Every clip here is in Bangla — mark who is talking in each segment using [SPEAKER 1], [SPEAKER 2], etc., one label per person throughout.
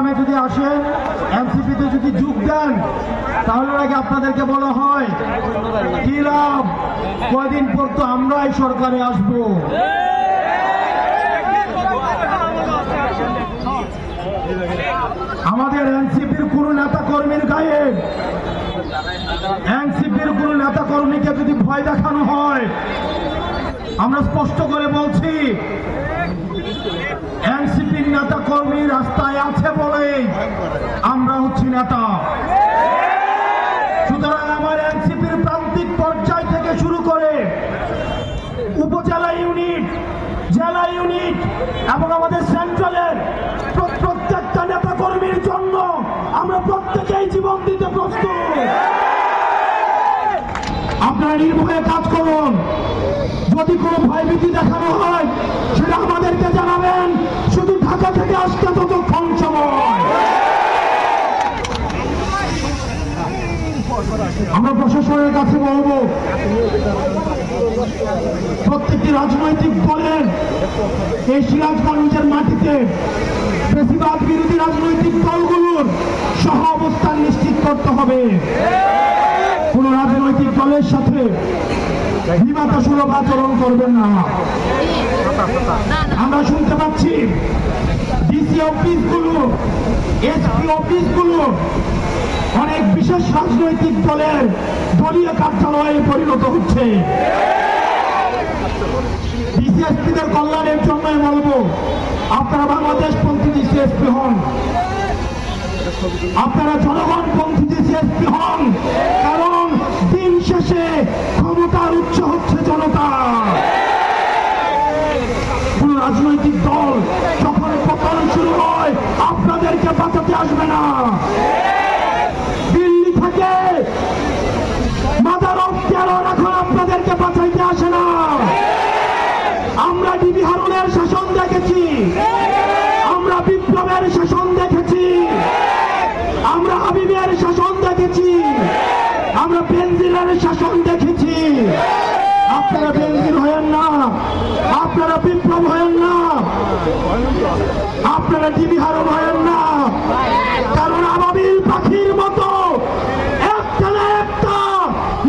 [SPEAKER 1] প্রোগ্রামে যদি আসেন, এনসিপিতে যদি যোগ দেন, তাহলে আগে আপনাদেরকে বলা হয় কি লাভ, কয়দিন পর তো আমরাই সরকারে আসবো। আমাদের এনসিপির কোন নেতা কর্মীর গায়ে, এনসিপির কোন নেতা কর্মীকে যদি ভয় দেখানো হয়, আমরা স্পষ্ট করে বলছি এনসিপির নেতা কর্মী রাস্তায় আছে বলেই আমরা হচ্ছি নেতা। সুতরাং আমার এনসিপির প্রান্তিক পর্যায় থেকে শুরু করে উপজেলা ইউনিট, জেলা ইউনিট এবং আমাদের সেন্ট্রালের প্রত্যেকটা নেতা কর্মীর জন্য আমরা প্রত্যেকেই জীবন দিতে প্রস্তুত। আপনারা নির্ভয়ে কাজ করুন। যদি কোনো ভয়ভীতি দেখানো হয় সেটা আমাদেরকে জানাবেন, শুধু ঢাকা থেকে আসতে ততক্ষণ সময়। আমরা প্রশাসনের কাছে বলবো, প্রত্যেকটি রাজনৈতিক দলের এই সিরাজগঞ্জের মাটিতে বেশিরভাগ বিরোধী রাজনৈতিক দলগুলোর সহ অবস্থান নিশ্চিত করতে হবে। কোন রাজনৈতিক দলের সাথে বিমাতা সুলভ আচরণ করবেন না। আমরা শুনতে পাচ্ছি ডিসি অফিসগুলো, এসপি অফিসগুলো অনেক বিশেষ রাজনৈতিক দলের দলীয় কার্যালয়ে পরিণত হচ্ছে। ডিসিএসপিদের কল্যাণের জন্য বলবো, আপনারা বাংলাদেশ পন্থী ডিসিএসপি হন, আপনারা জনগণ পন্থী ডিসিএসপি হন, কারণ দিন শেষে ক্ষমতার উৎস হচ্ছে জনতা। কোন রাজনৈতিক দল যখন পতন শুরু হয় আপনাদেরকে বাঁচাতে আসবে না। দিল্লি থেকে মাদার অফ টেরর এখন আপনাদেরকে বাঁচাইতে আসে না। আমরা ডিবি হারুনের শাসন দেখেছি, আমরা বিপ্লবের শাসন দেখেছি, আমরা হাবিবের শাসন দেখেছি, আমরা বেনজিরের শাসন দেখেছি। আপনারা বেনজির হয়েন না, আপনারা বিপ্লব হয়েন না, আপনারা ডিবি হারুন হয়েন না, কারণ আবাবিল পাখির মতো একটা না একটা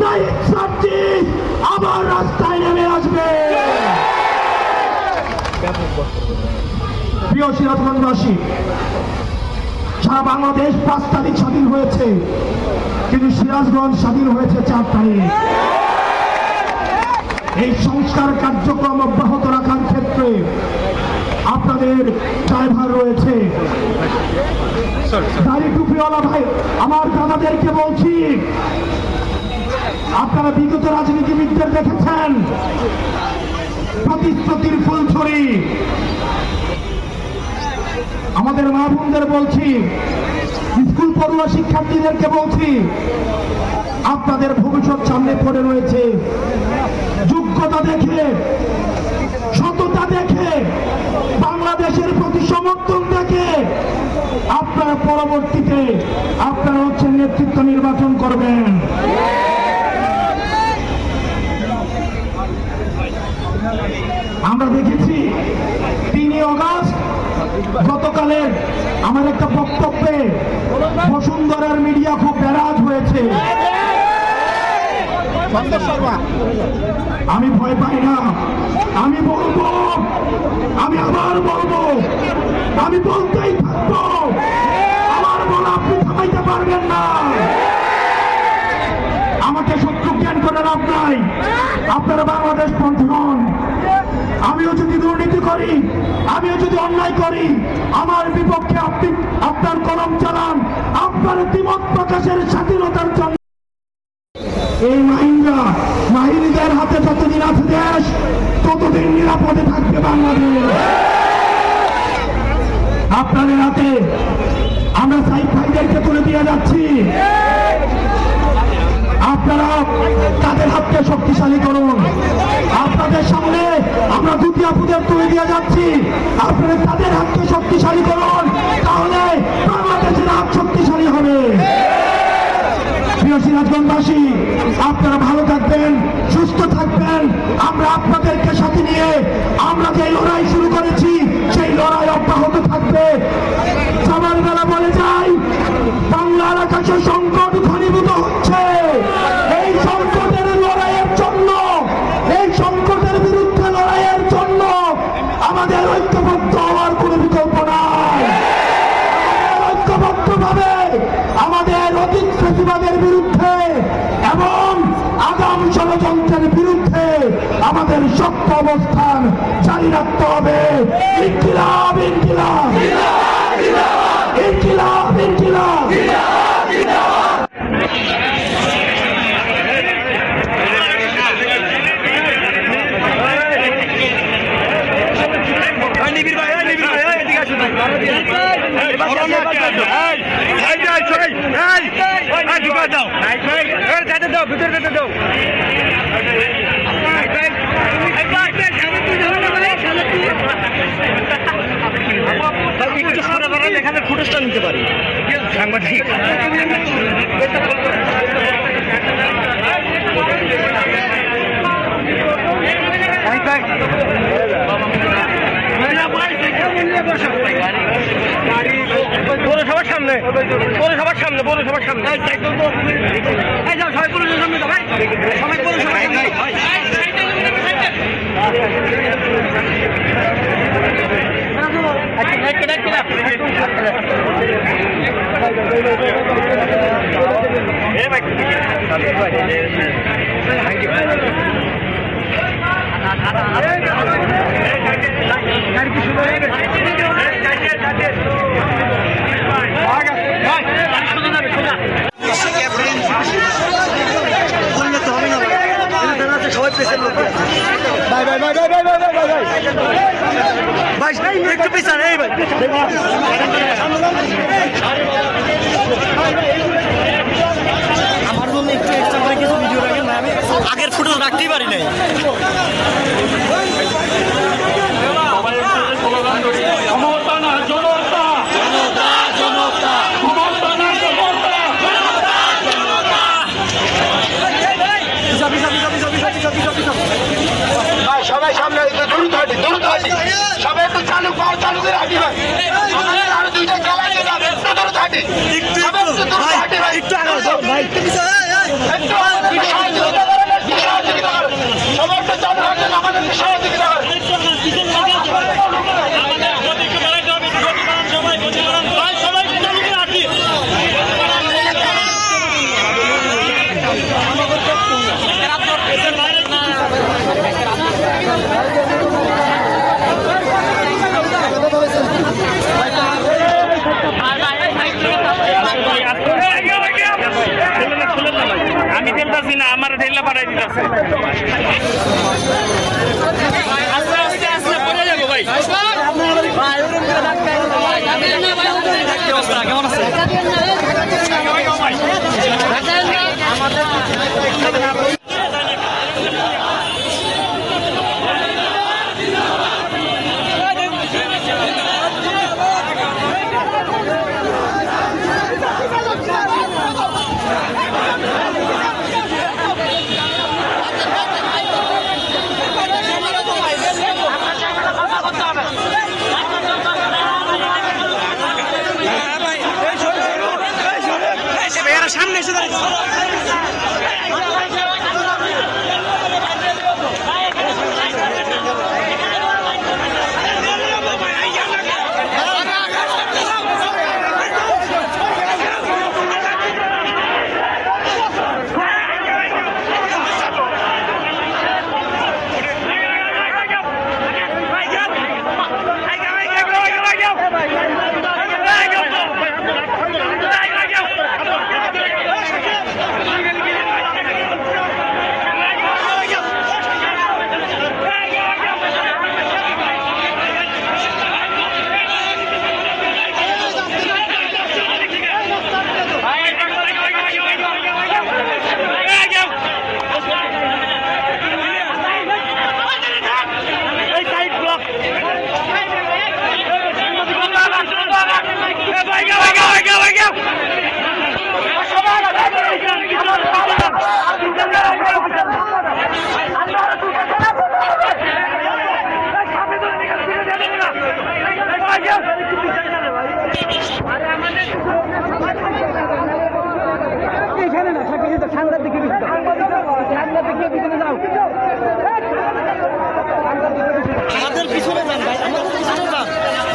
[SPEAKER 1] নাইট সার্জিস আবার রাস্তায় নেমে আসবে। প্রিয় সিরাজগঞ্জবাসী, সারা বাংলাদেশ 5 তারিখ স্বাধীন হয়েছে, কিন্তু সিরাজগঞ্জ স্বাধীন হয়েছে 4 তারিখ। এই সংস্কার কার্যক্রম অব্যাহত রাখার ক্ষেত্রে আপনাদের দায়ভার রয়েছে। দাড়ি টুপিওয়ালা ভাই আমার দাদাদেরকে বলছি, আপনারা বিগত রাজনীতিবিদদের দেখেছেন প্রতিশ্রুতির ফুলছড়ি। আমাদের মা বোনদের বলছি, স্কুল পড়ুয়া শিক্ষার্থীদেরকে বলছি, আপনাদের ভবিষ্যৎ সামনে পড়ে রয়েছে। যোগ্যতা দেখে, সততা দেখে, বাংলাদেশের প্রতি সমর্থন দেখে আপনারা পরবর্তীতে আপনারা হচ্ছেন নেতৃত্ব নির্বাচন করবেন। আমরা দেখেছি 3 আগস্ট গতকালের আমার একটা বক্তব্যে বসুন্ধরার মিডিয়া খুব নারাজ হয়েছে। আমি ভয় পাই না, আমি বলবো, আমি আবার বলবো, আমি বলতেই থাকবো। আমার বলা আপনি থামাইতে পারবেন না। আমাকে শত্রু জ্ঞান করে লাভ নাই। আপনারা বাংলাদেশ পন্থী হন। আমিও যদি দুর্নীতি করি, আমিও যদি অন্যায় করি, আমার বিপক্ষে আপনি আপনার কলম চালান, আপনার দ্বিমত প্রকাশের স্বাধীনতার জন্য। এই মাহিনীদের হাতে যতদিন আছে দেশ, ততদিন নিরাপদে থাকবে বাংলাদেশ। আপনাদের হাতে আমরা সাইদ ভাইদেরকে তুলে দিয়ে যাচ্ছি, আপনারা তাদের হাতকে শক্তিশালী করুন। আপনাদের সামনে আমরা দুটি আপুদের তুলে দিয়ে যাচ্ছি, আপনারা তাদের হাতকে শক্তিশালী করুন, তাহলে বাংলাদেশের হাত শক্তিশালী হবে। প্রিয় সিরাজগঞ্জবাসী, আপনারা ভালো থাকবেন, সুস্থ থাকবেন। আমরা আপনাদেরকে সাথে নিয়ে আমরা যে লড়াই শুরু করেছি সেই লড়াই অব্যাহত থাকবে। সবার বেলা গণতন্ত্রের বিরুদ্ধে আমাদের শক্ত অবস্থান জারি রাখতে হবে। ইনকিলাব ইনকিলাব ইনকিলাব ইনকিলাব।
[SPEAKER 2] এখানে ফুটেজটা নিতে পারি সাংবাদিক। পৌরসভার সামনে পৌরসভার সামনে পৌরসভার সামনে সবাই পৌরসভার সামনে ভাই সবাই পৌরসভার সামনে। একটু পিছনে আমার জন্য একটু এক্সট্রা করে কিছু ভিডিও রাখেন না, আমি আগের ফুটেজ রাখতেই পারি নাই।
[SPEAKER 3] সবাই সামনে দ্রুত হাঁটি সবাই একটু চালু পাও চালু করে হাঁটি ভাই। আরো দুইটা খেলা যাবে একটু দ্রুত হাঁটি সহযোগিতা করেন সবাই একটু চালু হাঁটেন আমাদের সহযোগিতা করেন।
[SPEAKER 2] আমি ঠেলতেছি না, আমার ঠেলা পাঠাই দিতেছে। আস্তে আস্তে আস্তে পড়ে যাবো ভাই। কেমন আছে? সামনে এসে আমাদের পিছনে যান ভাই, আমাদের পিছনে যান।